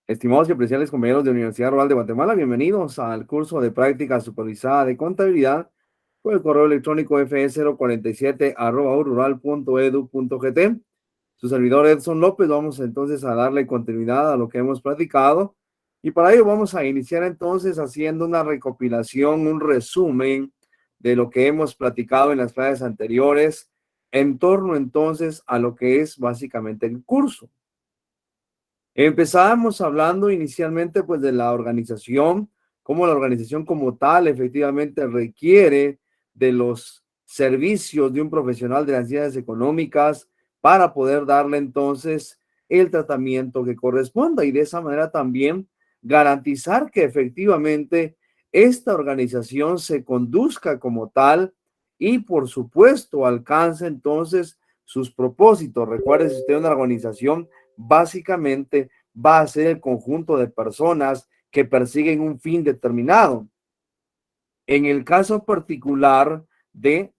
Estimados y apreciables compañeros de la Universidad Rural de Guatemala, bienvenidos al curso de práctica supervisada de contabilidad por el correo electrónico fe047@urural.edu.gt. Su servidor Edson López, vamos entonces a darle continuidad a lo que hemos platicado y para ello vamos a iniciar entonces haciendo una recopilación, un resumen de lo que hemos platicado en las clases anteriores en torno entonces a lo que es básicamente el curso. Empezábamos hablando inicialmente pues de la organización, cómo la organización como tal efectivamente requiere de los servicios de un profesional de las ciencias económicas para poder darle entonces el tratamiento que corresponda y de esa manera también garantizar que efectivamente esta organización se conduzca como tal y por supuesto alcance entonces sus propósitos. Recuerde, si usted es una organización, básicamente va a ser el conjunto de personas que persiguen un fin determinado. En el caso particular de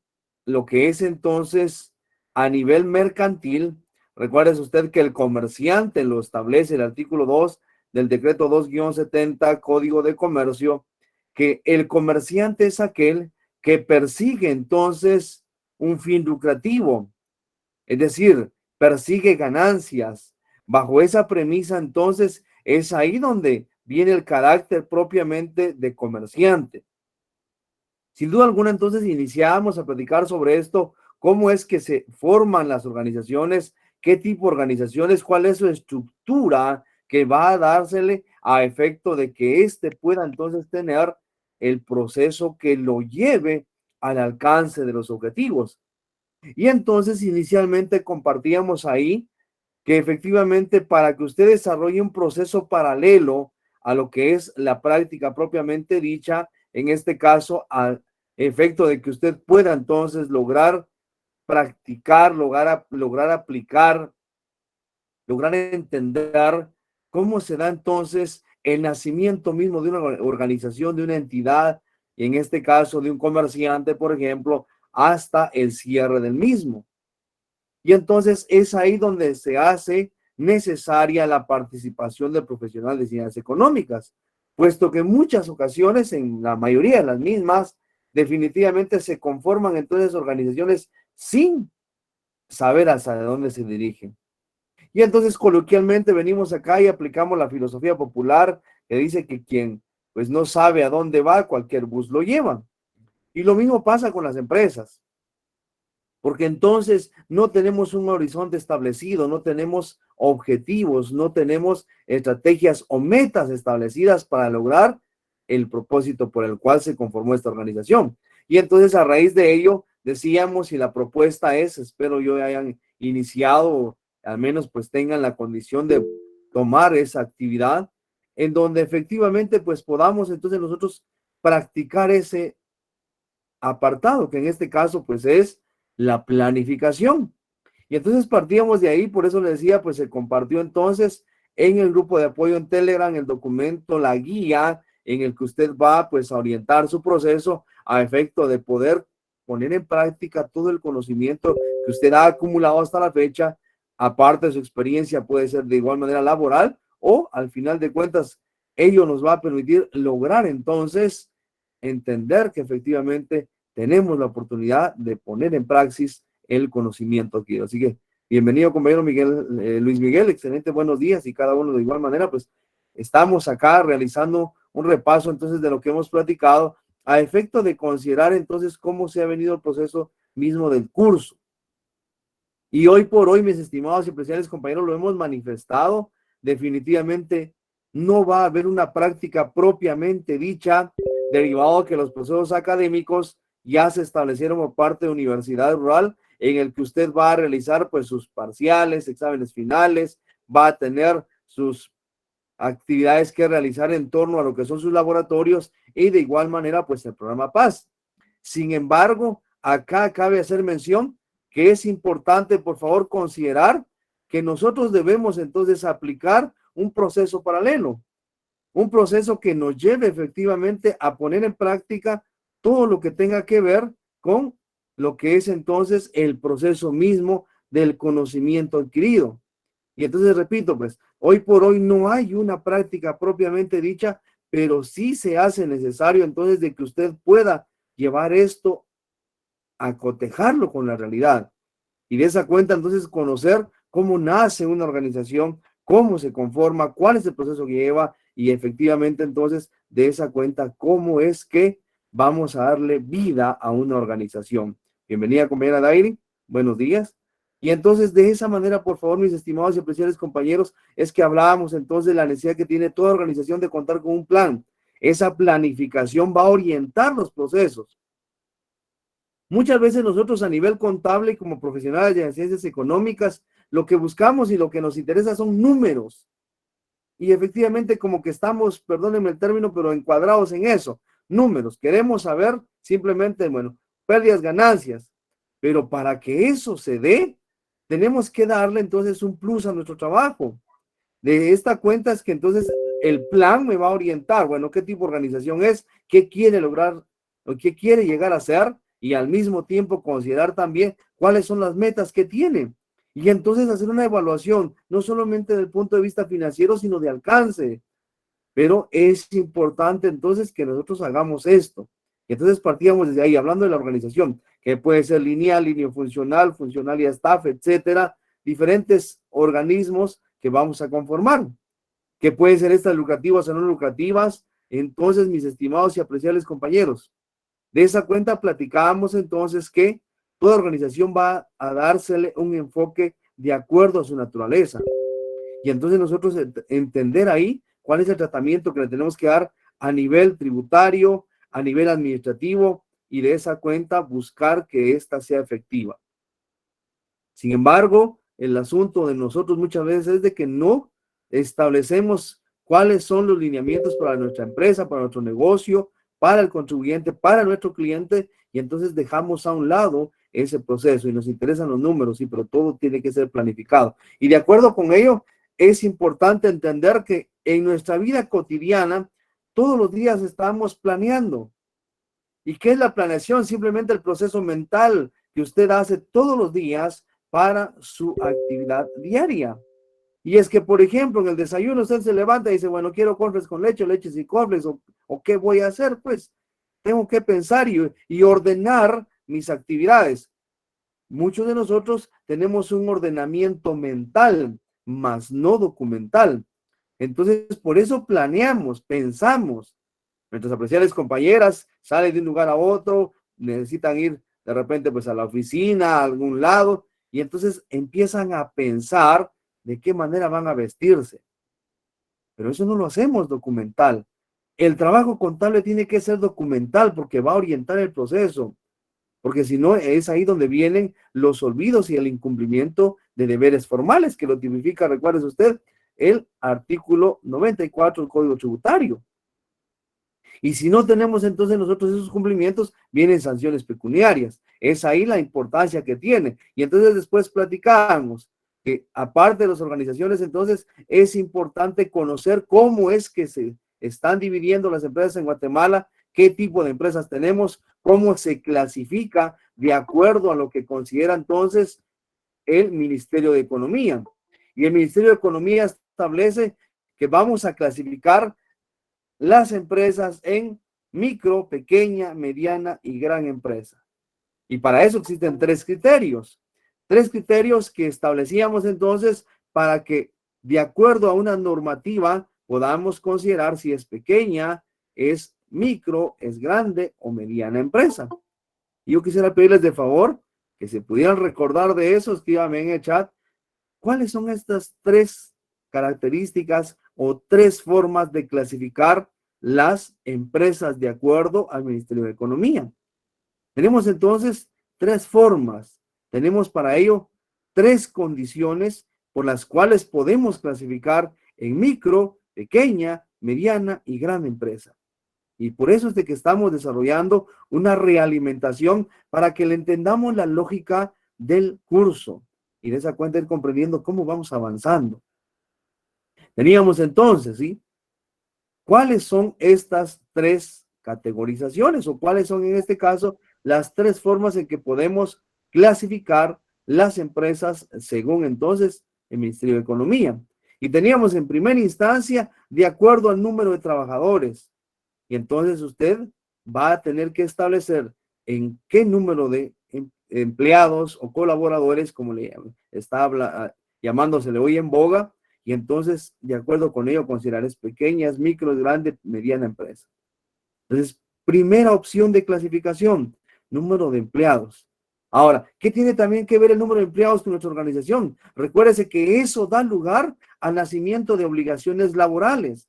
lo que es entonces a nivel mercantil, recuerde usted que el comerciante lo establece el artículo 2 del decreto 2-70, Código de Comercio, que el comerciante es aquel que persigue entonces un fin lucrativo, es decir, persigue ganancias. Bajo esa premisa, entonces, es ahí donde viene el carácter propiamente de comerciante. Sin duda alguna, entonces, iniciamos a platicar sobre esto, cómo es que se forman las organizaciones, qué tipo de organizaciones, cuál es su estructura que va a dársele a efecto de que éste pueda entonces tener el proceso que lo lleve al alcance de los objetivos. Y entonces inicialmente compartíamos ahí que efectivamente para que usted desarrolle un proceso paralelo a lo que es la práctica propiamente dicha, en este caso, al efecto de que usted pueda entonces lograr practicar, lograr aplicar, lograr entender cómo se da entonces el nacimiento mismo de una organización, de una entidad, y en este caso de un comerciante, por ejemplo, hasta el cierre del mismo. Y entonces es ahí donde se hace necesaria la participación del profesional de ciencias económicas, puesto que en muchas ocasiones, en la mayoría de las mismas, definitivamente se conforman entonces organizaciones sin saber hacia dónde se dirigen. Y entonces coloquialmente venimos acá y aplicamos la filosofía popular que dice que quien pues no sabe a dónde va, cualquier bus lo lleva. Y lo mismo pasa con las empresas, porque entonces no tenemos un horizonte establecido, no tenemos objetivos, no tenemos estrategias o metas establecidas para lograr el propósito por el cual se conformó esta organización. Y entonces a raíz de ello decíamos, y la propuesta es, espero yo hayan iniciado, al menos pues tengan la condición de tomar esa actividad, en donde efectivamente pues podamos entonces nosotros practicar ese apartado, que en este caso pues es la planificación. Y entonces partíamos de ahí, por eso le decía, pues se compartió entonces en el grupo de apoyo en Telegram el documento, la guía en el que usted va pues a orientar su proceso a efecto de poder poner en práctica todo el conocimiento que usted ha acumulado hasta la fecha, aparte de su experiencia, puede ser de igual manera laboral o al final de cuentas, ello nos va a permitir lograr entonces entender que efectivamente tenemos la oportunidad de poner en praxis el conocimiento adquirido. Así que bienvenido, compañero Luis Miguel, excelente, buenos días, y cada uno de igual manera, pues estamos acá realizando un repaso entonces de lo que hemos platicado a efecto de considerar entonces cómo se ha venido el proceso mismo del curso. Y hoy por hoy, mis estimados y apreciables compañeros, lo hemos manifestado, definitivamente no va a haber una práctica propiamente dicha, derivado de que los procesos académicos ya se establecieron por parte de Universidad Rural, en el que usted va a realizar pues sus parciales, exámenes finales, va a tener sus actividades que realizar en torno a lo que son sus laboratorios y de igual manera pues el programa PAS. Sin embargo, acá cabe hacer mención que es importante, por favor, considerar que nosotros debemos entonces aplicar un proceso paralelo, un proceso que nos lleve efectivamente a poner en práctica todo lo que tenga que ver con lo que es entonces el proceso mismo del conocimiento adquirido. Y entonces repito, pues, hoy por hoy no hay una práctica propiamente dicha, pero sí se hace necesario entonces de que usted pueda llevar esto a cotejarlo con la realidad. Y de esa cuenta entonces conocer cómo nace una organización, cómo se conforma, cuál es el proceso que lleva y efectivamente entonces de esa cuenta cómo es que vamos a darle vida a una organización. Bienvenida, compañera Dairi. Buenos días. Y entonces de esa manera, por favor, mis estimados y apreciables compañeros, es que hablábamos entonces de la necesidad que tiene toda organización de contar con un plan. Esa planificación va a orientar los procesos. Muchas veces nosotros a nivel contable y como profesionales de las ciencias económicas, lo que buscamos y lo que nos interesa son números. Y efectivamente como que estamos, perdónenme el término, pero encuadrados en eso. Números. Queremos saber simplemente, bueno, pérdidas, ganancias. Pero para que eso se dé, tenemos que darle entonces un plus a nuestro trabajo. De esta cuenta es que entonces el plan me va a orientar, bueno, qué tipo de organización es, qué quiere lograr o qué quiere llegar a ser y al mismo tiempo considerar también cuáles son las metas que tiene. Y entonces hacer una evaluación, no solamente desde el punto de vista financiero, sino de alcance. Pero es importante entonces que nosotros hagamos esto. Y entonces partíamos desde ahí, hablando de la organización, que puede ser lineal, funcional, funcional y staff, etcétera, diferentes organismos que vamos a conformar, que pueden ser estas lucrativas o no lucrativas. Entonces, mis estimados y apreciables compañeros, de esa cuenta platicábamos entonces que toda organización va a dársele un enfoque de acuerdo a su naturaleza. Y entonces nosotros entender ahí cuál es el tratamiento que le tenemos que dar a nivel tributario, a nivel administrativo, y de esa cuenta buscar que ésta sea efectiva. Sin embargo, el asunto de nosotros muchas veces es de que no establecemos cuáles son los lineamientos para nuestra empresa, para nuestro negocio, para el contribuyente, para nuestro cliente, y entonces dejamos a un lado ese proceso y nos interesan los números, sí, pero todo tiene que ser planificado. Y de acuerdo con ello, es importante entender que en nuestra vida cotidiana, todos los días estamos planeando. ¿Y qué es la planeación? Simplemente el proceso mental que usted hace todos los días para su actividad diaria. Y es que, por ejemplo, en el desayuno usted se levanta y dice, bueno, quiero cornflakes con leche, leche sin cornflakes, o qué voy a hacer, pues tengo que pensar y ordenar mis actividades. Muchos de nosotros tenemos un ordenamiento mental, más no documental. Entonces, por eso planeamos, pensamos. Nuestras apreciables compañeras salen de un lugar a otro, necesitan ir de repente pues a la oficina, a algún lado, y entonces empiezan a pensar de qué manera van a vestirse. Pero eso no lo hacemos documental. El trabajo contable tiene que ser documental porque va a orientar el proceso. Porque si no, es ahí donde vienen los olvidos y el incumplimiento de deberes formales, que lo tipifica, recuerde usted, el artículo 94 del Código Tributario. Y si no tenemos entonces nosotros esos cumplimientos, vienen sanciones pecuniarias. Es ahí la importancia que tiene. Y entonces después platicamos que aparte de las organizaciones, entonces es importante conocer cómo es que se están dividiendo las empresas en Guatemala, qué tipo de empresas tenemos, cómo se clasifica de acuerdo a lo que considera entonces el Ministerio de Economía. Y el Ministerio de Economía establece que vamos a clasificar las empresas en micro, pequeña, mediana y gran empresa. Y para eso existen tres criterios que establecíamos entonces para que de acuerdo a una normativa podamos considerar si es pequeña, es micro, es grande o mediana empresa. Y yo quisiera pedirles de favor que se pudieran recordar de eso, escríbanme en el chat, ¿cuáles son estas tres características o tres formas de clasificar las empresas de acuerdo al Ministerio de Economía? Tenemos entonces tres formas. Tenemos para ello tres condiciones por las cuales podemos clasificar en micro, pequeña, mediana y gran empresa. Y por eso es de que estamos desarrollando una realimentación para que le entendamos la lógica del curso y de esa cuenta ir comprendiendo cómo vamos avanzando. Teníamos entonces, ¿sí? ¿Cuáles son estas tres categorizaciones o cuáles son en este caso las tres formas en que podemos clasificar las empresas según entonces el Ministerio de Economía. Y teníamos en primera instancia de acuerdo al número de trabajadores. Y entonces usted va a tener que establecer en qué número de empleados o colaboradores, como le está llamándosele hoy en boga, y entonces, de acuerdo con ello, considerar pequeñas, micro, grande, mediana empresa. Entonces, primera opción de clasificación, número de empleados. Ahora, ¿qué tiene también que ver el número de empleados con nuestra organización? Recuérdese que eso da lugar al nacimiento de obligaciones laborales.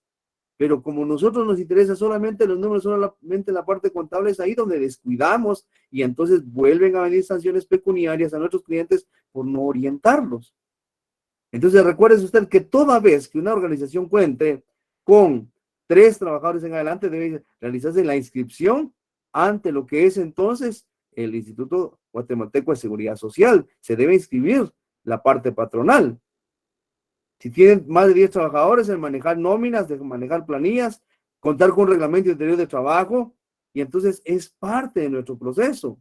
Pero como nosotros nos interesa solamente los números, solamente la parte contable, es ahí donde descuidamos y entonces vuelven a venir sanciones pecuniarias a nuestros clientes por no orientarlos. Entonces recuerde usted que toda vez que una organización cuente con 3 trabajadores en adelante, debe realizarse la inscripción ante lo que es entonces el Instituto Guatemalteco de Seguridad Social. Se debe inscribir la parte patronal. Si tienen más de 10 trabajadores, en manejar nóminas, de manejar planillas, contar con un reglamento interior de trabajo, y entonces es parte de nuestro proceso.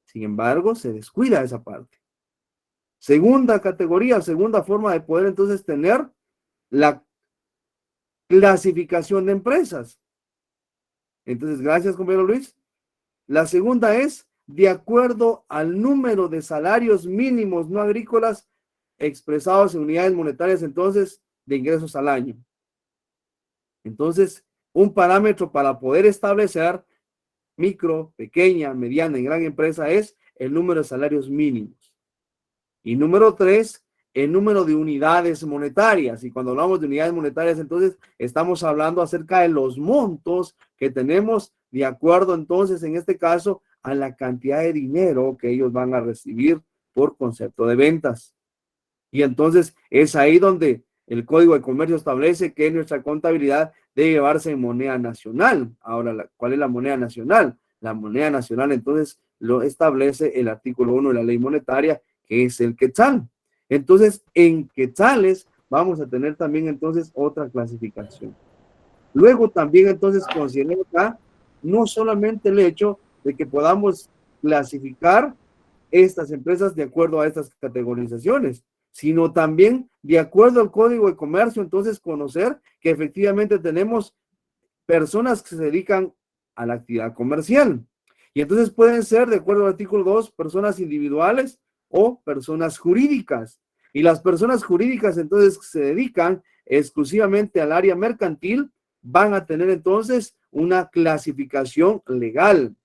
Sin embargo, se descuida esa parte. Segunda categoría, segunda forma de poder entonces tener la clasificación de empresas. Entonces, gracias, compañero Luis. La segunda es de acuerdo al número de salarios mínimos no agrícolas expresados en unidades monetarias, entonces, de ingresos al año. Entonces, un parámetro para poder establecer micro, pequeña, mediana y gran empresa es el número de salarios mínimos. Y número 3, el número de unidades monetarias. Y cuando hablamos de unidades monetarias, entonces estamos hablando acerca de los montos que tenemos de acuerdo, entonces, en este caso, a la cantidad de dinero que ellos van a recibir por concepto de ventas. Y entonces es ahí donde el Código de Comercio establece que nuestra contabilidad debe llevarse en moneda nacional. Ahora, ¿cuál es la moneda nacional? La moneda nacional, entonces, lo establece el artículo 1 de la ley monetaria, que es el quetzal. Entonces, en quetzales vamos a tener también entonces otra clasificación. Luego también entonces considero acá no solamente el hecho de que podamos clasificar estas empresas de acuerdo a estas categorizaciones, sino también de acuerdo al Código de Comercio, entonces conocer que efectivamente tenemos personas que se dedican a la actividad comercial. Y entonces pueden ser, de acuerdo al artículo 2, personas individuales o personas jurídicas. Y las personas jurídicas entonces que se dedican exclusivamente al área mercantil van a tener entonces una clasificación legal.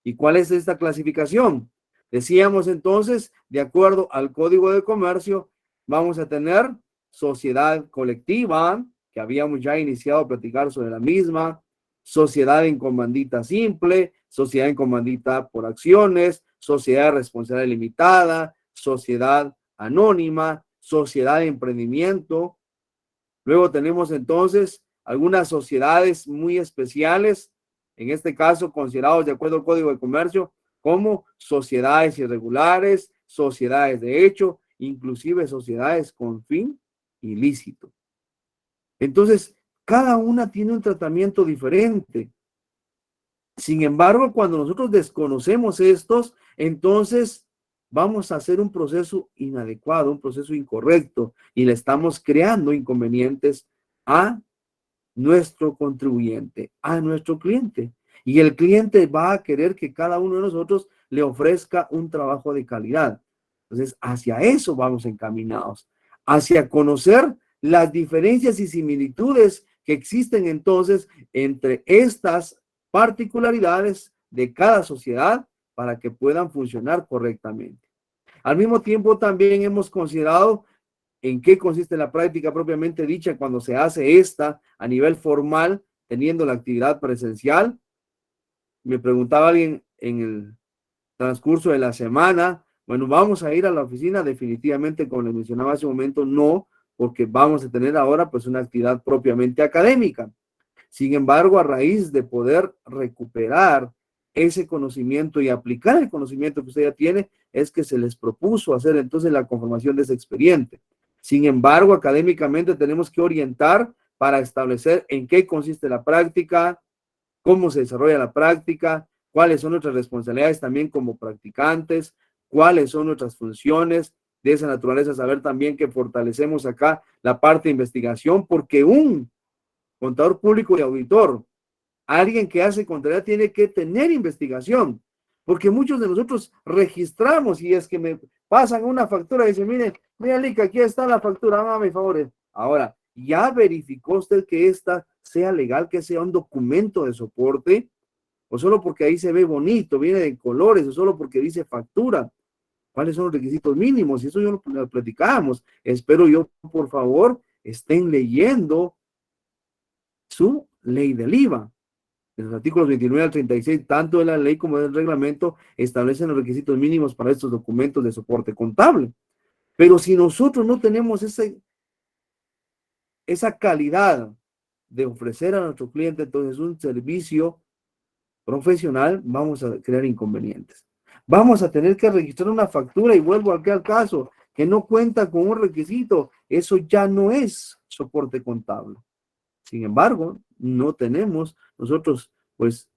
¿Y cuál es esta clasificación? Decíamos entonces, de acuerdo al Código de Comercio, vamos a tener sociedad colectiva, que habíamos ya iniciado a platicar sobre la misma, sociedad en comandita simple, sociedad en comandita por acciones, sociedad de responsabilidad limitada, sociedad anónima, sociedad de emprendimiento. Luego tenemos entonces algunas sociedades muy especiales, en este caso considerados de acuerdo al Código de Comercio como sociedades irregulares, sociedades de hecho, inclusive sociedades con fin ilícito. Entonces, cada una tiene un tratamiento diferente. Sin embargo, cuando nosotros desconocemos estos, entonces vamos a hacer un proceso inadecuado, un proceso incorrecto, y le estamos creando inconvenientes a nuestro contribuyente, a nuestro cliente. Y el cliente va a querer que cada uno de nosotros le ofrezca un trabajo de calidad. Entonces, hacia eso vamos encaminados, hacia conocer las diferencias y similitudes que existen entonces entre estas particularidades de cada sociedad para que puedan funcionar correctamente. Al mismo tiempo, también hemos considerado en qué consiste la práctica propiamente dicha cuando se hace esta a nivel formal, teniendo la actividad presencial. Me preguntaba alguien en el transcurso de la semana, bueno, ¿vamos a ir a la oficina? Definitivamente, como les mencionaba hace un momento, no, porque vamos a tener ahora pues una actividad propiamente académica. Sin embargo, a raíz de poder recuperar ese conocimiento y aplicar el conocimiento que usted ya tiene, es que se les propuso hacer entonces la conformación de ese expediente. Sin embargo, académicamente tenemos que orientar para establecer en qué consiste la práctica, cómo se desarrolla la práctica, cuáles son nuestras responsabilidades también como practicantes, cuáles son nuestras funciones, de esa naturaleza, saber también que fortalecemos acá la parte de investigación, porque un contador público y auditor, alguien que hace contabilidad, tiene que tener investigación, porque muchos de nosotros registramos y es que me pasan una factura y dicen, mire, Lica, aquí está la factura, hágame favores. Ahora, ¿ya verificó usted que esta sea legal, que sea un documento de soporte? ¿O solo porque ahí se ve bonito, viene de colores, o solo porque dice factura? ¿Cuáles son los requisitos mínimos? Y eso yo lo platicamos. Espero yo, por favor, estén leyendo su ley del IVA. En los artículos 29 al 36, tanto de la ley como del reglamento, establecen los requisitos mínimos para estos documentos de soporte contable. Pero si nosotros no tenemos esa calidad de ofrecer a nuestro cliente entonces un servicio profesional, vamos a crear inconvenientes. Vamos a tener que registrar una factura y vuelvo aquí al caso, que no cuenta con un requisito. Eso ya no es soporte contable. Sin embargo, no tenemos nosotros, pues,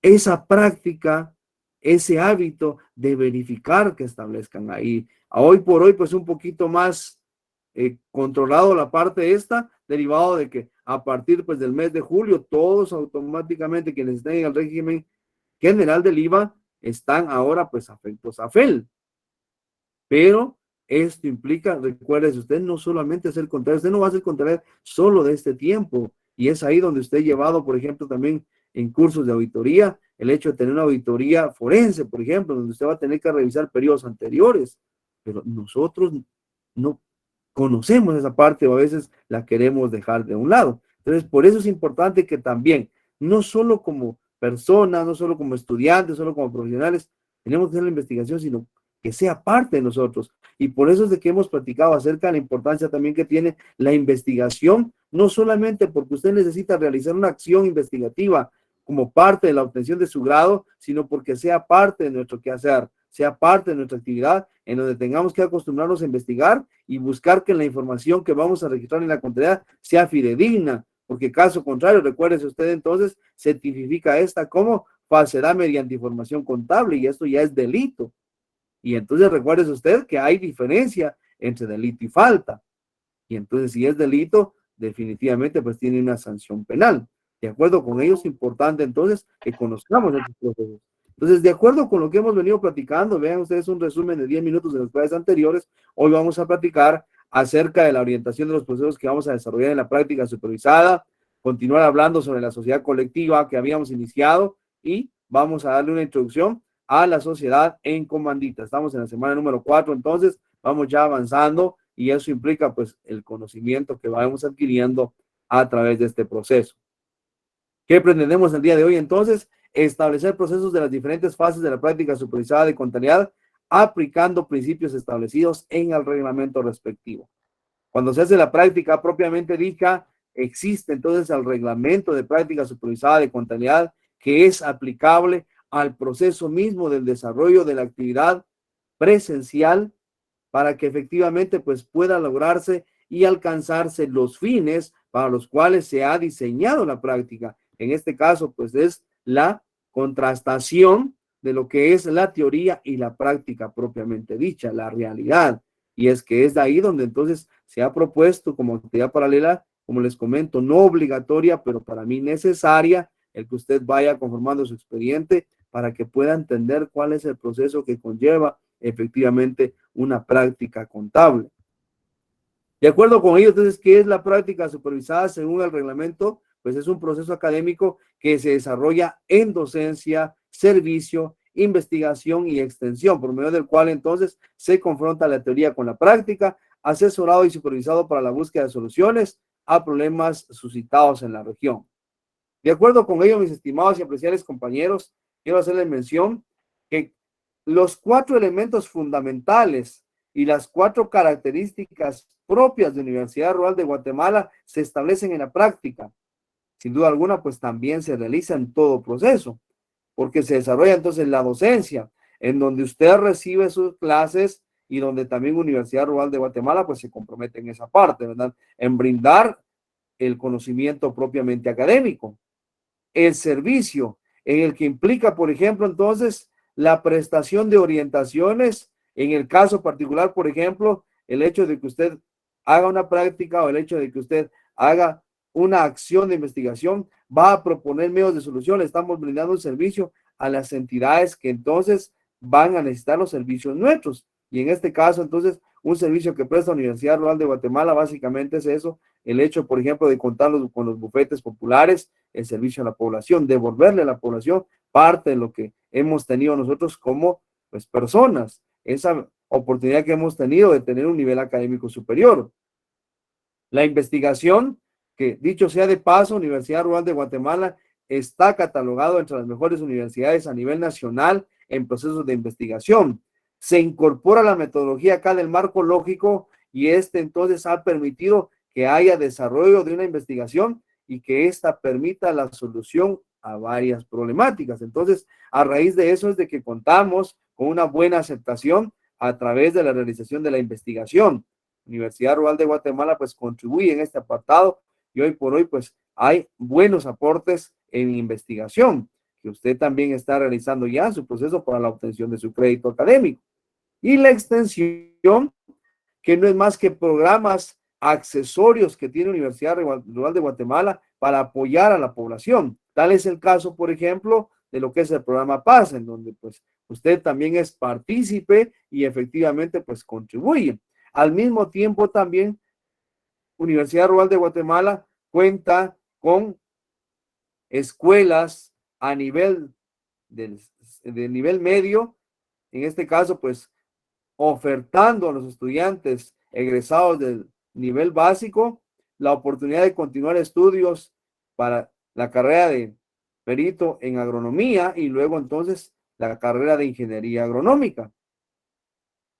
esa práctica, ese hábito de verificar que establezcan ahí. A hoy por hoy, pues, un poquito más controlado la parte esta, derivado de que a partir, pues, del mes de julio, todos automáticamente quienes estén en el régimen general del IVA están ahora, pues, afectos a FEL. Pero esto implica, recuérdese, usted no solamente hacer contabilidad, usted no va a hacer contabilidad solo de este tiempo, y es ahí donde usted ha llevado, por ejemplo, también en cursos de auditoría, el hecho de tener una auditoría forense, por ejemplo, donde usted va a tener que revisar periodos anteriores, pero nosotros no conocemos esa parte o a veces la queremos dejar de un lado. Entonces, por eso es importante que también, no solo como personas, no solo como estudiantes, solo como profesionales, tenemos que hacer la investigación, sino que sea parte de nosotros. Y por eso es de que hemos platicado acerca de la importancia también que tiene la investigación, no solamente porque usted necesita realizar una acción investigativa como parte de la obtención de su grado, sino porque sea parte de nuestro quehacer, sea parte de nuestra actividad, en donde tengamos que acostumbrarnos a investigar y buscar que la información que vamos a registrar en la contabilidad sea fidedigna, porque caso contrario, recuérdese usted entonces, se tipifica esta como falsedad mediante información contable y esto ya es delito. Y entonces recuérdese usted que hay diferencia entre delito y falta. Y entonces si es delito, definitivamente pues tiene una sanción penal. De acuerdo con ello es importante entonces que conozcamos estos procesos. Entonces, de acuerdo con lo que hemos venido platicando, vean ustedes un resumen de 10 minutos de las clases anteriores, hoy vamos a platicar acerca de la orientación de los procesos que vamos a desarrollar en la práctica supervisada, continuar hablando sobre la sociedad colectiva que habíamos iniciado y vamos a darle una introducción a la sociedad en comandita. Estamos en la semana número 4, entonces vamos ya avanzando y eso implica pues el conocimiento que vamos adquiriendo a través de este proceso. ¿Qué pretendemos el día de hoy entonces? Establecer procesos de las diferentes fases de la práctica supervisada de contabilidad aplicando principios establecidos en el reglamento respectivo. Cuando se hace la práctica propiamente dicha, existe entonces el reglamento de práctica supervisada de contabilidad que es aplicable al proceso mismo del desarrollo de la actividad presencial para que efectivamente pues pueda lograrse y alcanzarse los fines para los cuales se ha diseñado la práctica. En este caso pues es la contrastación de lo que es la teoría y la práctica propiamente dicha, la realidad. Y es que es de ahí donde entonces se ha propuesto como actividad paralela, como les comento, no obligatoria, pero para mí necesaria, el que usted vaya conformando su expediente para que pueda entender cuál es el proceso que conlleva efectivamente una práctica contable. De acuerdo con ello, entonces, ¿qué es la práctica supervisada según el reglamento? Pues es un proceso académico que se desarrolla en docencia, servicio, investigación y extensión, por medio del cual entonces se confronta la teoría con la práctica, asesorado y supervisado para la búsqueda de soluciones a problemas suscitados en la región. De acuerdo con ello, mis estimados y apreciables compañeros, quiero hacerles mención que los 4 elementos fundamentales y las 4 características propias de Universidad Rural de Guatemala se establecen en la práctica. Sin duda alguna, pues también se realiza en todo proceso, porque se desarrolla entonces la docencia, en donde usted recibe sus clases y donde también Universidad Rural de Guatemala pues se compromete en esa parte, ¿verdad? En brindar el conocimiento propiamente académico. El servicio, en el que implica, por ejemplo, entonces, la prestación de orientaciones En el caso particular, por ejemplo, el hecho de que usted haga una práctica o el hecho de que usted haga una acción de investigación va a proponer medios de solución. Le estamos brindando un servicio a las entidades que entonces van a necesitar los servicios nuestros. Y en este caso, entonces, un servicio que presta la Universidad Rural de Guatemala básicamente es eso, el hecho, por ejemplo, de contar con los bufetes populares, el servicio a la población, devolverle a la población parte de lo que hemos tenido nosotros como pues, personas, esa oportunidad que hemos tenido de tener un nivel académico superior. La investigación, que dicho sea de paso, Universidad Rural de Guatemala está catalogado entre las mejores universidades a nivel nacional en procesos de investigación. Se incorpora la metodología acá del marco lógico y entonces ha permitido que haya desarrollo de una investigación y que ésta permita la solución a varias problemáticas. Entonces, a raíz de eso es de que contamos con una buena aceptación a través de la realización de la investigación. Universidad Rural de Guatemala pues contribuye en este apartado y hoy por hoy pues hay buenos aportes en investigación que usted también está realizando ya en su proceso para la obtención de su crédito académico. Y la extensión, que no es más que programas accesorios que tiene Universidad Rural de Guatemala para apoyar a la población. Tal es el caso, por ejemplo, de lo que es el programa Paz, en donde pues usted también es partícipe y efectivamente pues contribuye. Al mismo tiempo también Universidad Rural de Guatemala cuenta con escuelas a nivel de nivel medio, en este caso pues ofertando a los estudiantes egresados del nivel básico la oportunidad de continuar estudios para la carrera de perito en agronomía y luego entonces la carrera de ingeniería agronómica.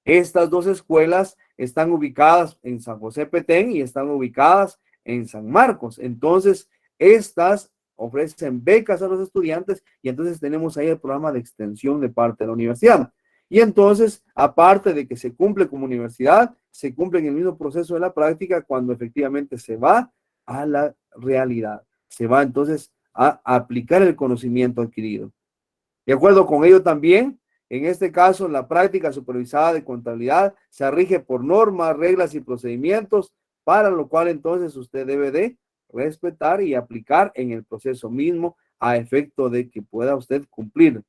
Estas dos escuelas están ubicadas en San José Petén y están ubicadas en San Marcos. Entonces, estas ofrecen becas a los estudiantes y entonces tenemos ahí el programa de extensión de parte de la universidad. Y entonces, aparte de que se cumple como universidad, se cumple en el mismo proceso de la práctica cuando efectivamente se va a la realidad. Se va entonces a aplicar el conocimiento adquirido. De acuerdo con ello también, en este caso, la práctica supervisada de contabilidad se rige por normas, reglas y procedimientos, para lo cual entonces usted debe de respetar y aplicar en el proceso mismo a efecto de que pueda usted cumplir.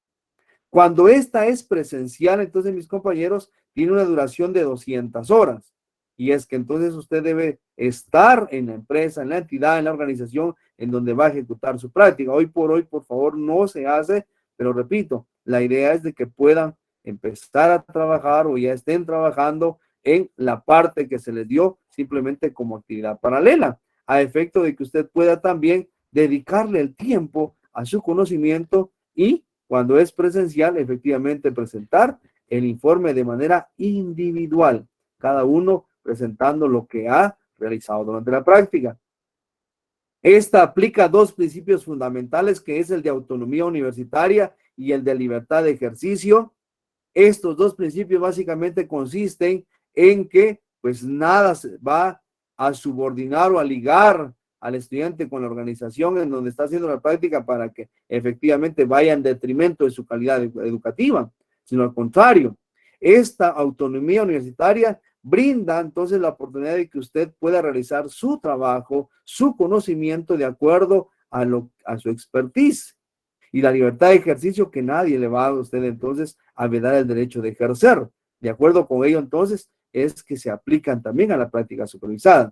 Cuando esta es presencial, entonces, mis compañeros, tiene una duración de 200 horas. Y es que entonces usted debe estar en la empresa, en la entidad, en la organización en donde va a ejecutar su práctica. Hoy por hoy, por favor, no se hace, pero repito, la idea es de que puedan empezar a trabajar o ya estén trabajando en la parte que se les dio simplemente como actividad paralela, a efecto de que usted pueda también dedicarle el tiempo a su conocimiento y cuando es presencial, efectivamente presentar el informe de manera individual, cada uno presentando lo que ha realizado durante la práctica. Esta aplica dos principios fundamentales, que es el de autonomía universitaria y el de libertad de ejercicio. Estos dos principios básicamente consisten en que pues nada se va a subordinar o a ligar al estudiante con la organización en donde está haciendo la práctica para que efectivamente vaya en detrimento de su calidad educativa, sino al contrario. Esta autonomía universitaria brinda entonces la oportunidad de que usted pueda realizar su trabajo, su conocimiento de acuerdo a su expertise. Y la libertad de ejercicio, que nadie le va a usted entonces a vedar el derecho de ejercer. De acuerdo con ello entonces es que se aplican también a la práctica supervisada.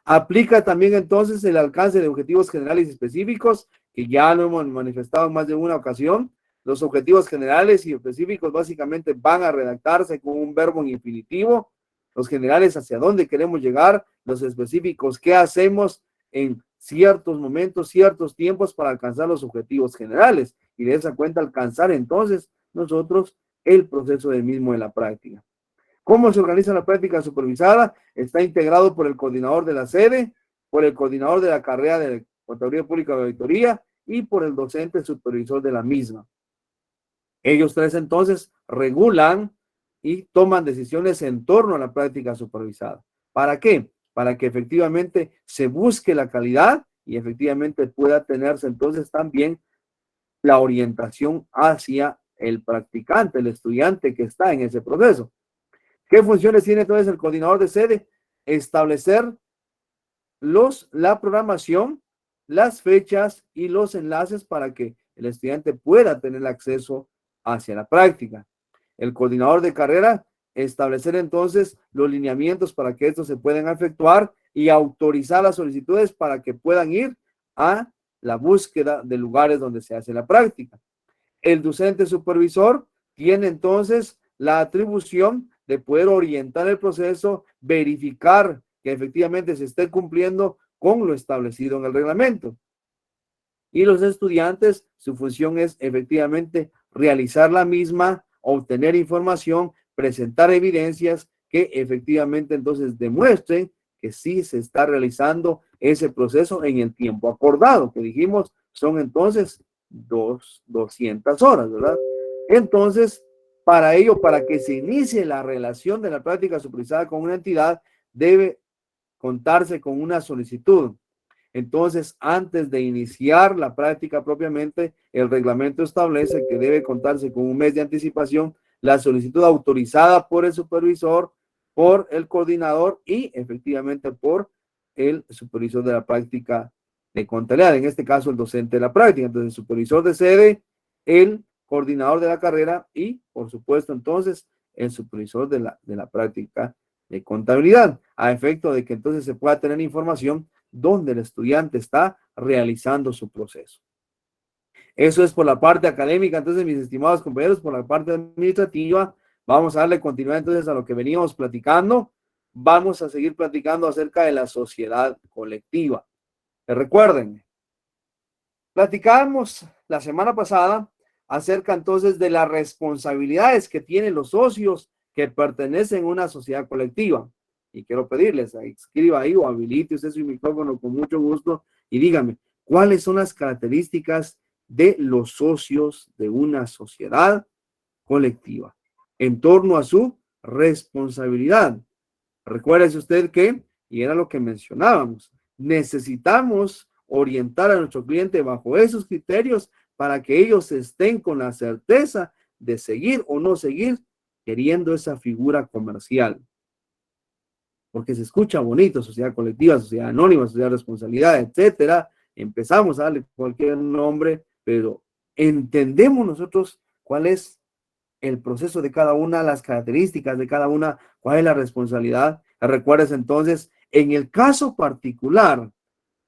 Aplica también entonces el alcance de objetivos generales y específicos, que ya lo hemos manifestado en más de una ocasión. Los objetivos generales y específicos básicamente van a redactarse con un verbo en infinitivo. Los generales, hacia dónde queremos llegar; los específicos, qué hacemos en ciertos momentos, ciertos tiempos para alcanzar los objetivos generales. Y de esa cuenta alcanzar entonces nosotros el proceso del mismo de la práctica. ¿Cómo se organiza la práctica supervisada? Está integrado por el coordinador de la sede, por el coordinador de la carrera de Contaduría Pública de Auditoría y por el docente supervisor de la misma. Ellos tres entonces regulan y toman decisiones en torno a la práctica supervisada. ¿Para qué? Para que efectivamente se busque la calidad y efectivamente pueda tenerse entonces también la orientación hacia el practicante, el estudiante que está en ese proceso. ¿Qué funciones tiene entonces el coordinador de sede? Establecer la programación, las fechas y los enlaces para que el estudiante pueda tener acceso hacia la práctica. El coordinador de carrera, establecer entonces los lineamientos para que estos se puedan efectuar y autorizar las solicitudes para que puedan ir a la búsqueda de lugares donde se hace la práctica. El docente supervisor tiene entonces la atribución de poder orientar el proceso, verificar que efectivamente se esté cumpliendo con lo establecido en el reglamento. Y los estudiantes, su función es efectivamente realizar la misma, obtener información, presentar evidencias que efectivamente entonces demuestren que sí se está realizando ese proceso en el tiempo acordado, que dijimos son entonces 200 horas, ¿verdad? Entonces, para ello, para que se inicie la relación de la práctica supervisada con una entidad, debe contarse con una solicitud. Entonces, antes de iniciar la práctica propiamente, el reglamento establece que debe contarse con un mes de anticipación la solicitud autorizada por el supervisor, por el coordinador y efectivamente por el supervisor de la práctica de contabilidad, en este caso el docente de la práctica. Entonces, el supervisor de sede, el coordinador de la carrera y, por supuesto, entonces, el supervisor de la práctica de contabilidad, a efecto de que entonces se pueda tener información donde el estudiante está realizando su proceso. Eso es por la parte académica. Entonces, mis estimados compañeros, por la parte administrativa, vamos a darle continuidad entonces a lo que veníamos platicando. Vamos a seguir platicando acerca de la sociedad colectiva. Recuerden, platicamos la semana pasada acerca entonces de las responsabilidades que tienen los socios que pertenecen a una sociedad colectiva. Y quiero pedirles, escriba ahí o habilite usted su micrófono con mucho gusto y dígame, ¿cuáles son las características de los socios de una sociedad colectiva en torno a su responsabilidad? Recuérdese usted que, y era lo que mencionábamos, necesitamos orientar a nuestro cliente bajo esos criterios para que ellos estén con la certeza de seguir o no seguir queriendo esa figura comercial. Porque se escucha bonito, sociedad colectiva, sociedad anónima, sociedad de responsabilidad, etcétera. Empezamos a darle cualquier nombre, pero entendemos nosotros cuál es el proceso de cada una, las características de cada una, cuál es la responsabilidad. Recuerdes entonces, en el caso particular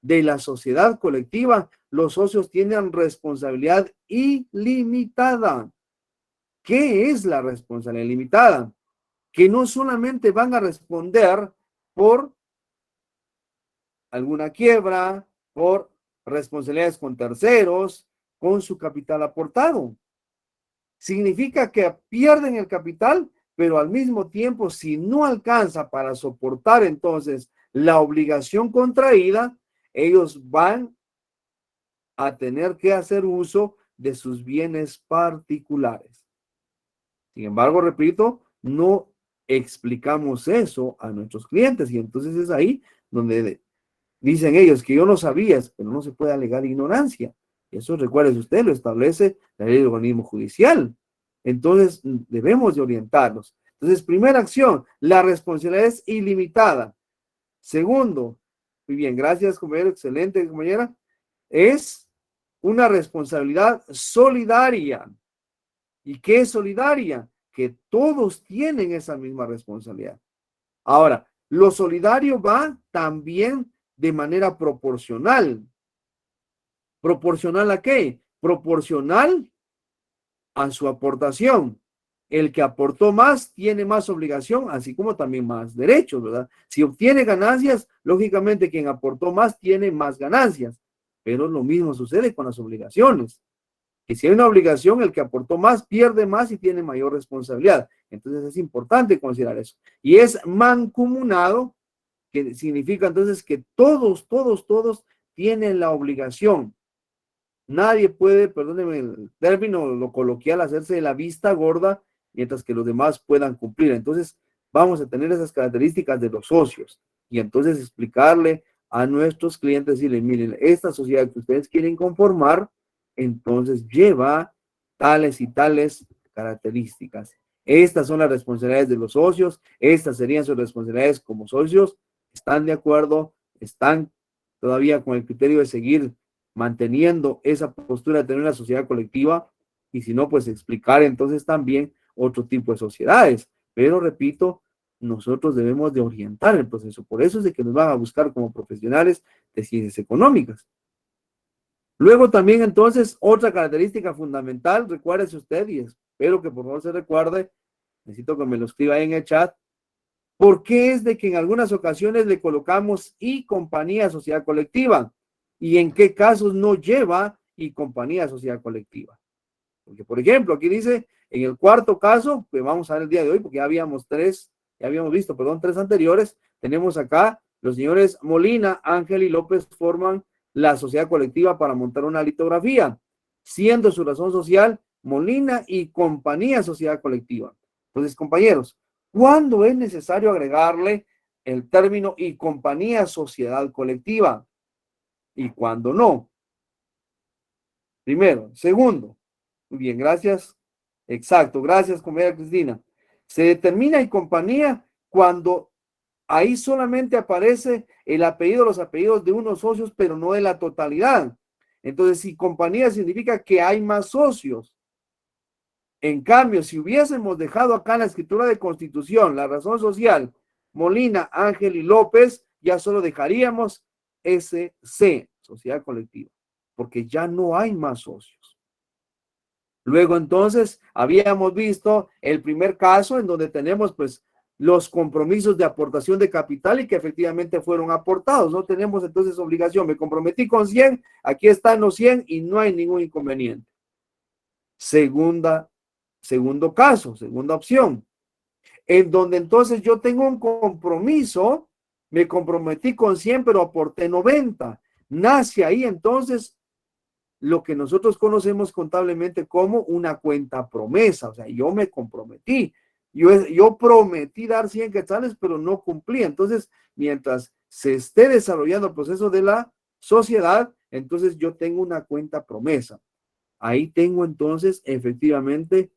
de la sociedad colectiva, los socios tienen responsabilidad ilimitada. ¿Qué es la responsabilidad ilimitada? Que no solamente van a responder por alguna quiebra, por responsabilidades con terceros, con su capital aportado. Significa que pierden el capital, pero al mismo tiempo, si no alcanza para soportar entonces la obligación contraída, ellos van a tener que hacer uso de sus bienes particulares. Sin embargo, repito, no explicamos eso a nuestros clientes y entonces es ahí donde dicen ellos que yo no sabía, pero no se puede alegar ignorancia. Eso, recuerde, usted lo establece la ley del organismo judicial. Entonces, debemos de orientarnos. Entonces, primera acción, la responsabilidad es ilimitada. Segundo, muy bien, gracias, compañero, excelente, compañera, es una responsabilidad solidaria. ¿Y qué es solidaria? Que todos tienen esa misma responsabilidad. Ahora, lo solidario va también de manera proporcional. ¿Proporcional a qué? Proporcional a su aportación. El que aportó más tiene más obligación, así como también más derechos, ¿verdad? Si obtiene ganancias, lógicamente quien aportó más tiene más ganancias, pero lo mismo sucede con las obligaciones. Que si hay una obligación, el que aportó más pierde más y tiene mayor responsabilidad. Entonces es importante considerar eso. Y es mancomunado, que significa entonces que todos tienen la obligación. Nadie puede, perdónenme el término, lo coloquial, hacerse de la vista gorda mientras que los demás puedan cumplir. Entonces, vamos a tener esas características de los socios y entonces explicarle a nuestros clientes, decirle, miren, esta sociedad que ustedes quieren conformar, entonces lleva tales y tales características. Estas son las responsabilidades de los socios, estas serían sus responsabilidades como socios. ¿Están de acuerdo? ¿Están todavía con el criterio de seguir manteniendo esa postura de tener una sociedad colectiva? Y si no, pues explicar entonces también otro tipo de sociedades. Pero repito, nosotros debemos de orientar el proceso. Por eso es de que nos van a buscar como profesionales de ciencias económicas. Luego también entonces otra característica fundamental, recuérdese usted, y espero que por favor se recuerde, necesito que me lo escriba ahí en el chat, ¿por qué es de que en algunas ocasiones le colocamos y compañía sociedad colectiva? ¿Y en qué casos no lleva y compañía sociedad colectiva? Porque, por ejemplo, aquí dice, en el cuarto caso, que vamos a ver el día de hoy, porque ya habíamos visto, tres anteriores, tenemos acá los señores Molina, Ángel y López forman la sociedad colectiva para montar una litografía, siendo su razón social Molina y compañía sociedad colectiva. Entonces, compañeros, ¿cuándo es necesario agregarle el término y compañía sociedad colectiva? ¿Y cuándo no? Primero. Segundo, muy bien, gracias. Exacto, gracias, compañera Cristina. Se determina y compañía cuando ahí solamente aparece el apellido, los apellidos de unos socios, pero no de la totalidad. Entonces, si compañía significa que hay más socios. En cambio, si hubiésemos dejado acá en la escritura de constitución la razón social, Molina, Ángel y López, ya solo dejaríamos SC, sociedad colectiva, porque ya no hay más socios. Luego entonces habíamos visto el primer caso en donde tenemos pues los compromisos de aportación de capital y que efectivamente fueron aportados. No tenemos entonces obligación. Me comprometí con 100, aquí están los 100 y no hay ningún inconveniente. Segundo caso, segunda opción, en donde entonces yo tengo un compromiso, me comprometí con 100 pero aporté 90. Nace ahí entonces lo que nosotros conocemos contablemente como una cuenta promesa. O sea, yo me comprometí, yo prometí dar 100 quetzales, pero no cumplí. Entonces, mientras se esté desarrollando el proceso de la sociedad, entonces yo tengo una cuenta promesa. Ahí tengo entonces efectivamente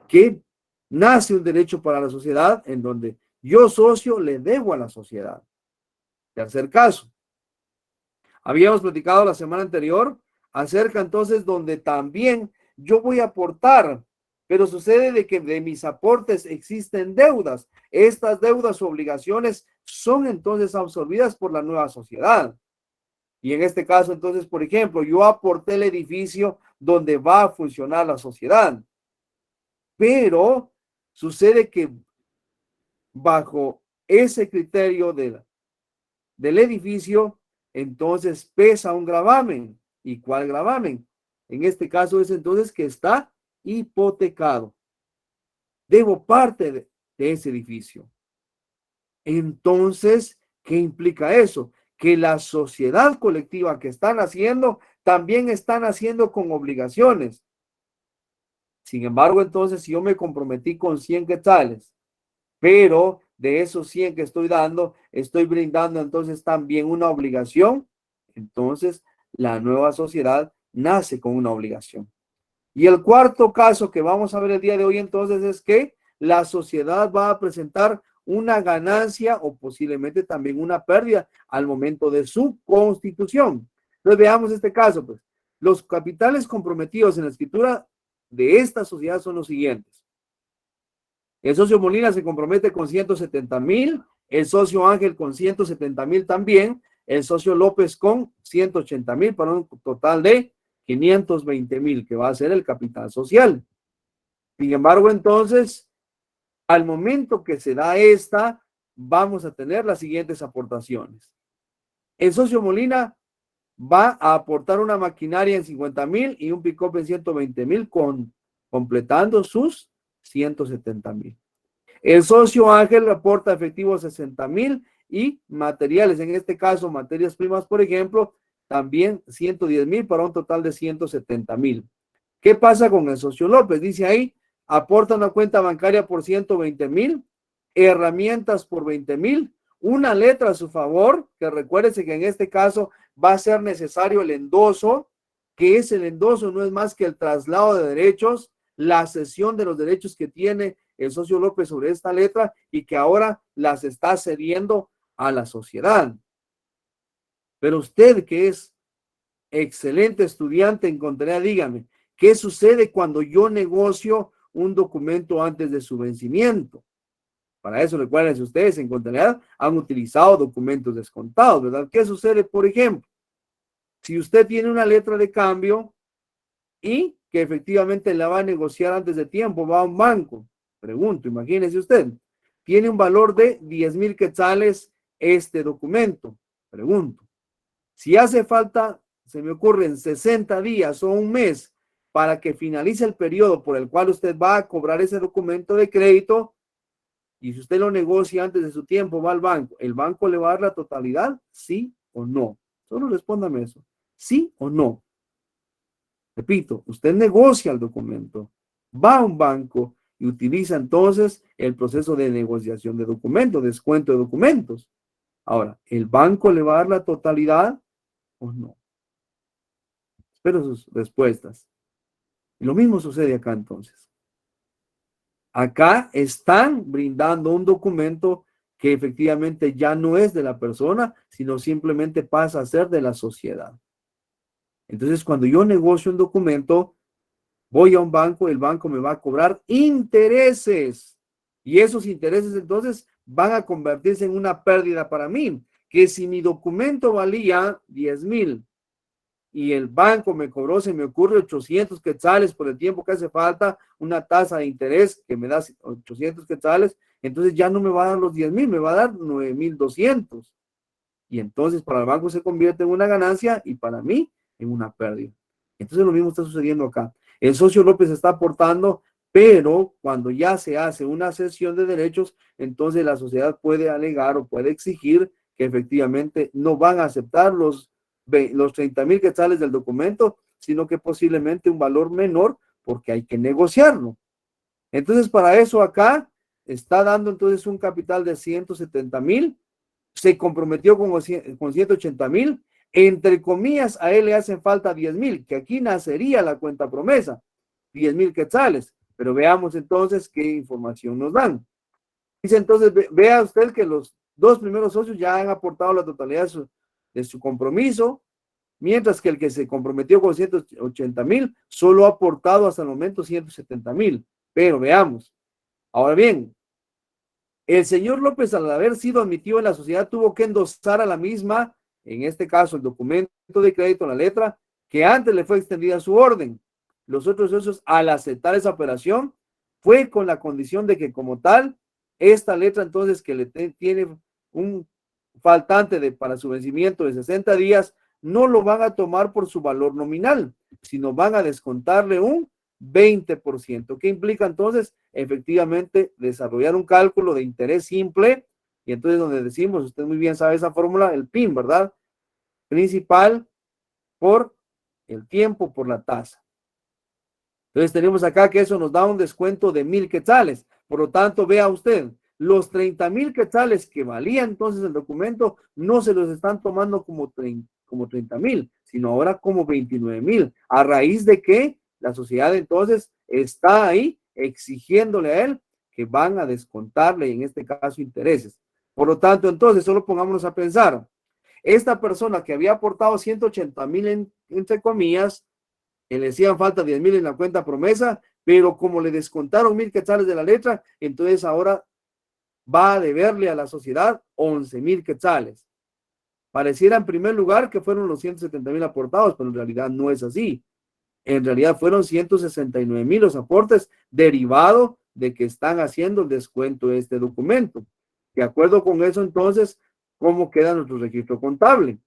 que nace un derecho para la sociedad en donde yo socio le debo a la sociedad. Tercer caso. Habíamos platicado la semana anterior acerca entonces donde también yo voy a aportar, pero sucede de que de mis aportes existen deudas. Estas deudas o obligaciones son entonces absorbidas por la nueva sociedad. Y en este caso entonces, por ejemplo, yo aporté el edificio donde va a funcionar la sociedad, pero sucede que bajo ese criterio del edificio, entonces pesa un gravamen. ¿Y cuál gravamen? En este caso es entonces que está hipotecado. Debo parte de ese edificio. Entonces, ¿qué implica eso? Que la sociedad colectiva que están haciendo, también están haciendo con obligaciones. Sin embargo, entonces, si yo me comprometí con 100 quetzales, pero de esos 100 que estoy dando, estoy brindando entonces también una obligación, entonces la nueva sociedad nace con una obligación. Y el cuarto caso que vamos a ver el día de hoy entonces es que la sociedad va a presentar una ganancia o posiblemente también una pérdida al momento de su constitución. Entonces veamos este caso, pues. Los capitales comprometidos en la escritura de esta sociedad son los siguientes. El socio Molina se compromete con 170,000, el socio Ángel con 170,000 también, el socio López con 180,000 para un total de 520,000, que va a ser el capital social. Sin embargo, entonces, al momento que se da esta, vamos a tener las siguientes aportaciones. El socio Molina va a aportar una maquinaria en 50,000 y un pick-up en 120,000, completando sus 170,000. El socio Ángel aporta efectivo 60,000 y materiales, en este caso materias primas, por ejemplo, también 110,000 para un total de 170,000. ¿Qué pasa con el socio López? Dice ahí, aporta una cuenta bancaria por 120,000, herramientas por 20,000, una letra a su favor, que recuérdese que en este caso va a ser necesario el endoso, que es el endoso, no es más que el traslado de derechos la cesión de los derechos que tiene el socio López sobre esta letra y que ahora las está cediendo a la sociedad. Pero usted, que es excelente estudiante en contabilidad, dígame, ¿qué sucede cuando yo negocio un documento antes de su vencimiento? Para eso, recuerden, si ustedes en contabilidad han utilizado documentos descontados, ¿verdad? ¿Qué sucede, por ejemplo? Si usted tiene una letra de cambio y que efectivamente la va a negociar antes de tiempo, va a un banco, pregunto, imagínese usted, tiene un valor de 10,000 quetzales este documento, pregunto, si hace falta, se me ocurren 60 días o un mes para que finalice el periodo por el cual usted va a cobrar ese documento de crédito, y si usted lo negocia antes de su tiempo, va al banco, ¿el banco le va a dar la totalidad? ¿Sí o no? Solo respóndame eso. ¿Sí o no? Repito, usted negocia el documento, va a un banco y utiliza entonces el proceso de negociación de documentos, descuento de documentos. Ahora, ¿el banco le va a dar la totalidad o no? Espero sus respuestas. Y lo mismo sucede acá entonces. Acá están brindando un documento que efectivamente ya no es de la persona, sino simplemente pasa a ser de la sociedad. Entonces, cuando yo negocio un documento, voy a un banco, el banco me va a cobrar intereses. Y esos intereses entonces van a convertirse en una pérdida para mí. Que si mi documento valía 10,000 y el banco me cobró, se me ocurre 800 quetzales por el tiempo que hace falta, una tasa de interés que me da 800 quetzales, entonces ya no me va a dar los 10,000, me va a dar 9,200. Y entonces para el banco se convierte en una ganancia y para mí en una pérdida. Entonces lo mismo está sucediendo acá. El socio López está aportando, pero cuando ya se hace una cesión de derechos, entonces la sociedad puede alegar o puede exigir que efectivamente no van a aceptar los 30,000 quetzales del documento, sino que posiblemente un valor menor porque hay que negociarlo. Entonces para eso acá está dando entonces un capital de 170,000, se comprometió con 180,000, entre comillas, a él le hacen falta 10,000, que aquí nacería la cuenta promesa, 10,000 quetzales. Pero veamos entonces qué información nos dan. Dice entonces, vea usted que los dos primeros socios ya han aportado la totalidad de su compromiso, mientras que el que se comprometió con 180,000 solo ha aportado hasta el momento 170,000. Pero veamos. Ahora bien, el señor López, al haber sido admitido en la sociedad, tuvo que endosar a la misma, en este caso el documento de crédito, la letra, que antes le fue extendida su orden. Los otros socios, al aceptar esa operación, fue con la condición de que como tal, esta letra entonces que le tiene un faltante para su vencimiento de 60 días, no lo van a tomar por su valor nominal, sino van a descontarle un 20%. ¿Qué implica entonces? Efectivamente, desarrollar un cálculo de interés simple, y entonces donde decimos, usted muy bien sabe esa fórmula, el PIN, ¿verdad? Principal por el tiempo por la tasa. Entonces tenemos acá que eso nos da un descuento de 1,000 quetzales. Por lo tanto, vea usted, los 30,000 quetzales que valía entonces el documento no se los están tomando como 30,000, sino ahora como 29,000. ¿A raíz de que la sociedad entonces está ahí exigiéndole a él que van a descontarle, en este caso, intereses? Por lo tanto, entonces, solo pongámonos a pensar, esta persona que había aportado 180,000 entre comillas, le decían falta 10,000 en la cuenta promesa, pero como le descontaron 1,000 quetzales de la letra, entonces ahora va a deberle a la sociedad 11,000 quetzales. Pareciera en primer lugar que fueron los 170,000 aportados, pero en realidad no es así. En realidad fueron 169,000 los aportes derivado de que están haciendo el descuento de este documento. De acuerdo con eso, entonces, ¿cómo queda nuestro registro contable?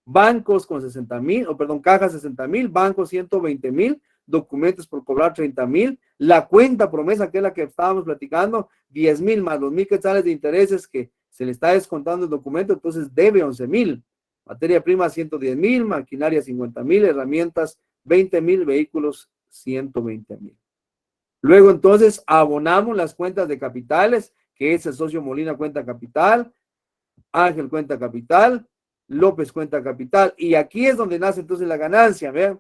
Bancos con 60,000, o perdón, cajas 60,000, bancos 120,000, documentos por cobrar 30,000, la cuenta promesa, que es la que estábamos platicando, 10,000 más los 1,000 quetzales de intereses que se le está descontando el documento, entonces debe 11,000. Materia prima 110,000, maquinaria 50,000, herramientas 20,000, vehículos 120,000. Luego entonces abonamos las cuentas de capitales, que es el socio Molina cuenta capital, Ángel cuenta capital, López cuenta capital, y aquí es donde nace entonces la ganancia, vean.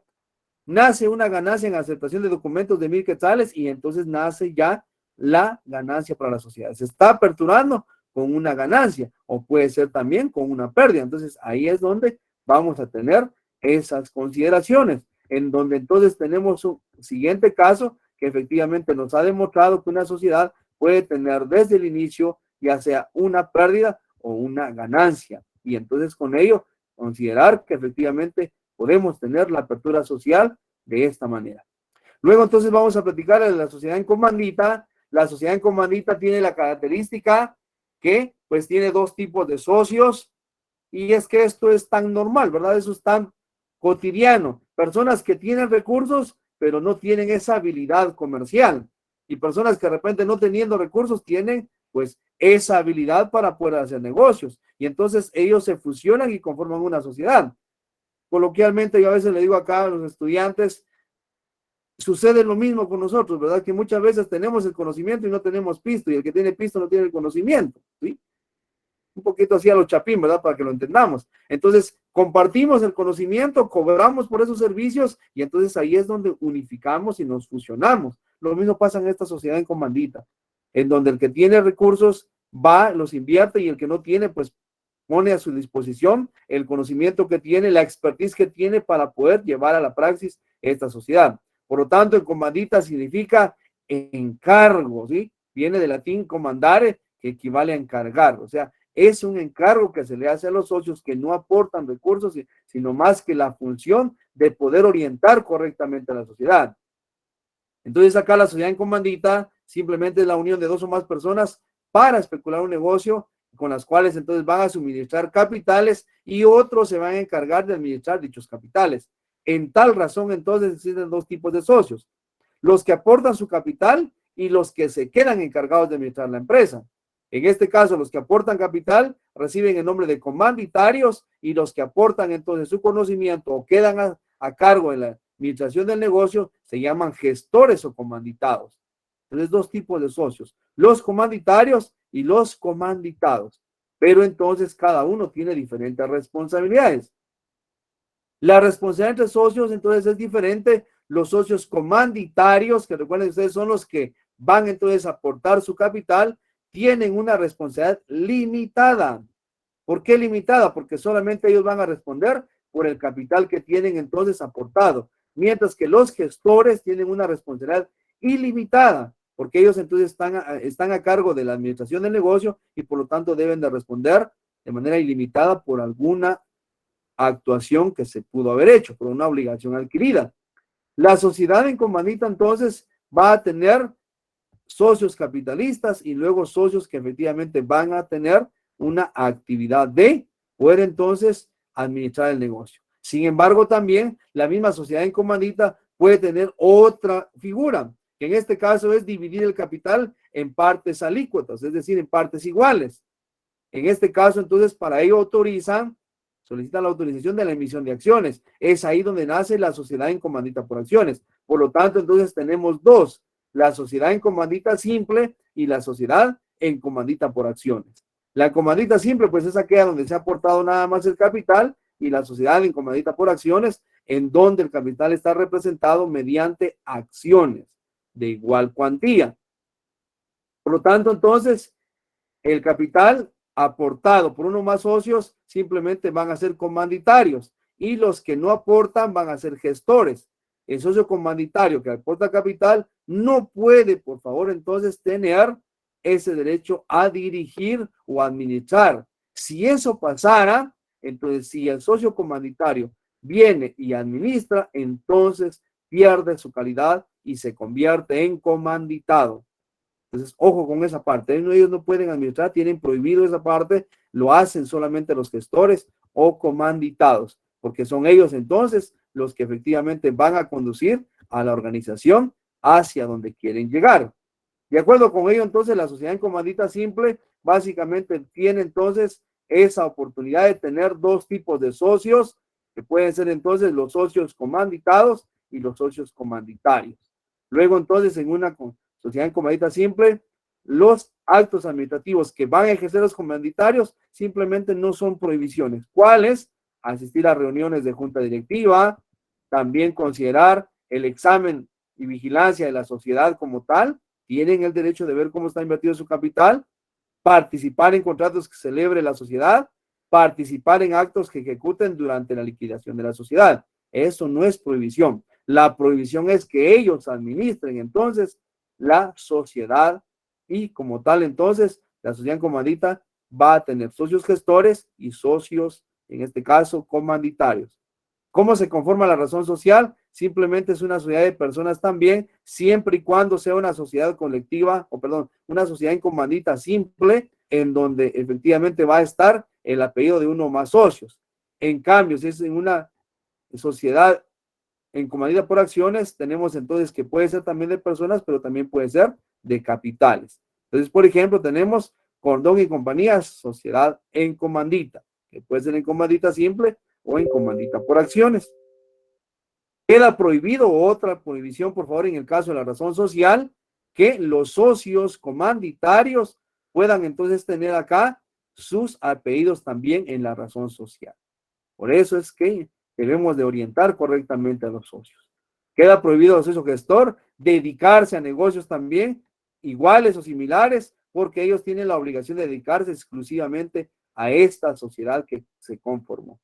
nace una ganancia en aceptación de documentos de 1,000 quetzales y entonces nace ya la ganancia para la sociedad. Se está aperturando con una ganancia o puede ser también con una pérdida. Entonces ahí es donde vamos a tener esas consideraciones, en donde entonces tenemos un siguiente caso que efectivamente nos ha demostrado que una sociedad puede tener desde el inicio ya sea una pérdida o una ganancia. Y entonces con ello considerar que efectivamente podemos tener la apertura social de esta manera. Luego entonces vamos a platicar de la sociedad en comandita. La sociedad en comandita tiene la característica que pues tiene dos tipos de socios y es que esto es tan normal, ¿verdad? Eso es tan cotidiano. Personas que tienen recursos pero no tienen esa habilidad comercial y personas que de repente no teniendo recursos tienen pues esa habilidad para poder hacer negocios y entonces ellos se fusionan y conforman una sociedad. Coloquialmente yo a veces le digo acá a los estudiantes, sucede lo mismo con nosotros, ¿verdad? Que muchas veces tenemos el conocimiento y no tenemos pisto, y el que tiene pisto no tiene el conocimiento, ¿sí? Un poquito así a los chapín, ¿verdad? Para que lo entendamos. Entonces, compartimos el conocimiento, cobramos por esos servicios, y entonces ahí es donde unificamos y nos fusionamos. Lo mismo pasa en esta sociedad en comandita, en donde el que tiene recursos va, los invierte, y el que no tiene, pues pone a su disposición el conocimiento que tiene, la expertise que tiene para poder llevar a la praxis esta sociedad. Por lo tanto, el comandita significa encargo, ¿sí? Viene del latín comandare, que equivale a encargar, o sea, es un encargo que se le hace a los socios que no aportan recursos, sino más que la función de poder orientar correctamente a la sociedad. Entonces acá la sociedad en comandita simplemente es la unión de dos o más personas para especular un negocio con las cuales entonces van a suministrar capitales y otros se van a encargar de administrar dichos capitales. En tal razón, entonces existen dos tipos de socios, los que aportan su capital y los que se quedan encargados de administrar la empresa. En este caso, los que aportan capital reciben el nombre de comanditarios y los que aportan entonces su conocimiento o quedan a cargo de la administración del negocio se llaman gestores o comanditados. Entonces, dos tipos de socios, los comanditarios y los comanditados. Pero entonces cada uno tiene diferentes responsabilidades. La responsabilidad entre socios entonces es diferente. Los socios comanditarios, que recuerden ustedes son los que van entonces a aportar su capital, tienen una responsabilidad limitada. ¿Por qué limitada? Porque solamente ellos van a responder por el capital que tienen entonces aportado, mientras que los gestores tienen una responsabilidad ilimitada, porque ellos entonces están a cargo de la administración del negocio y por lo tanto deben de responder de manera ilimitada por alguna actuación que se pudo haber hecho, por una obligación adquirida. La sociedad en comandita entonces va a tener socios capitalistas y luego socios que efectivamente van a tener una actividad de poder entonces administrar el negocio. Sin embargo, también la misma sociedad en comandita puede tener otra figura, que en este caso es dividir el capital en partes alícuotas, es decir, en partes iguales. En este caso, entonces, para ello solicitan la autorización de la emisión de acciones. Es ahí donde nace la sociedad en comandita por acciones. Por lo tanto, entonces tenemos dos, la sociedad en comandita simple y la sociedad en comandita por acciones. La comandita simple, pues es aquella donde se ha aportado nada más el capital y la sociedad en comandita por acciones, en donde el capital está representado mediante acciones de igual cuantía. Por lo tanto, entonces, el capital aportado por uno más socios simplemente van a ser comanditarios y los que no aportan van a ser gestores. El socio comanditario que aporta capital no puede, por favor, entonces tener ese derecho a dirigir o administrar. Si eso pasara, entonces si el socio comanditario viene y administra, entonces pierde su calidad y se convierte en comanditado. Entonces, ojo con esa parte. Ellos no pueden administrar, tienen prohibido esa parte, lo hacen solamente los gestores o comanditados, porque son ellos entonces los que efectivamente van a conducir a la organización hacia donde quieren llegar. De acuerdo con ello, entonces, la sociedad en comandita simple básicamente tiene entonces esa oportunidad de tener dos tipos de socios, que pueden ser entonces los socios comanditados y los socios comanditarios. Luego, entonces, en una sociedad en comandita simple, los actos administrativos que van a ejercer los comanditarios simplemente no son prohibiciones. ¿Cuáles? Asistir a reuniones de junta directiva, también considerar el examen y vigilancia de la sociedad como tal, tienen el derecho de ver cómo está invertido su capital, participar en contratos que celebre la sociedad, participar en actos que ejecuten durante la liquidación de la sociedad. Eso no es prohibición. La prohibición es que ellos administren entonces la sociedad y como tal entonces la sociedad comandita va a tener socios gestores y socios, en este caso, comanditarios. ¿Cómo se conforma la razón social? Simplemente es una sociedad de personas también, siempre y cuando sea una sociedad colectiva, o perdón, una sociedad en comandita simple, en donde efectivamente va a estar el apellido de uno o más socios. En cambio, si es en una sociedad en comandita por acciones, tenemos entonces que puede ser también de personas, pero también puede ser de capitales. Entonces, por ejemplo, tenemos Cordón y Compañías, sociedad en comandita, que puede ser en comandita simple o en comandita por acciones. Queda prohibido otra prohibición, por favor, en el caso de la razón social, que los socios comanditarios puedan entonces tener acá sus apellidos también en la razón social. Por eso es que debemos de orientar correctamente a los socios. Queda prohibido al socio gestor dedicarse a negocios también iguales o similares, porque ellos tienen la obligación de dedicarse exclusivamente a esta sociedad que se conformó.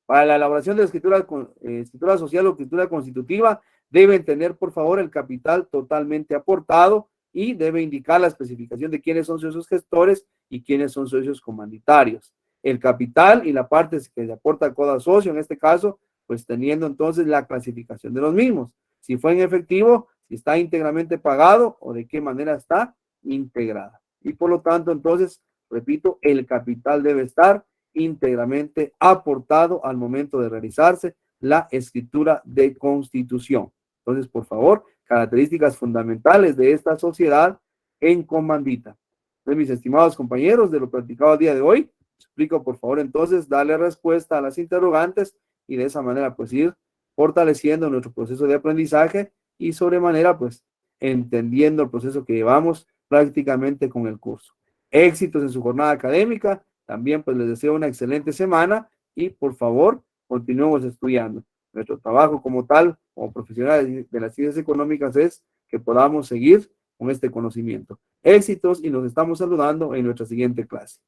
Para la elaboración de la escritura social o escritura constitutiva, deben tener, por favor, el capital totalmente aportado y debe indicar la especificación de quiénes son socios gestores y quiénes son socios comanditarios. El capital y la parte que le aporta cada socio, en este caso, pues teniendo entonces la clasificación de los mismos. Si fue en efectivo, si está íntegramente pagado o de qué manera está integrada. Y por lo tanto, entonces, repito, el capital debe estar íntegramente aportado al momento de realizarse la escritura de constitución. Entonces, por favor, características fundamentales de esta sociedad en comandita. Entonces, mis estimados compañeros, de lo practicado el día de hoy, explico por favor entonces darle respuesta a las interrogantes y de esa manera pues ir fortaleciendo nuestro proceso de aprendizaje y sobremanera pues entendiendo el proceso que llevamos prácticamente con el curso. Éxitos en su jornada académica. También pues les deseo una excelente semana y por favor continuemos estudiando. Nuestro trabajo como tal, como profesionales de las ciencias económicas es que podamos seguir con este conocimiento. Éxitos y nos estamos saludando en nuestra siguiente clase.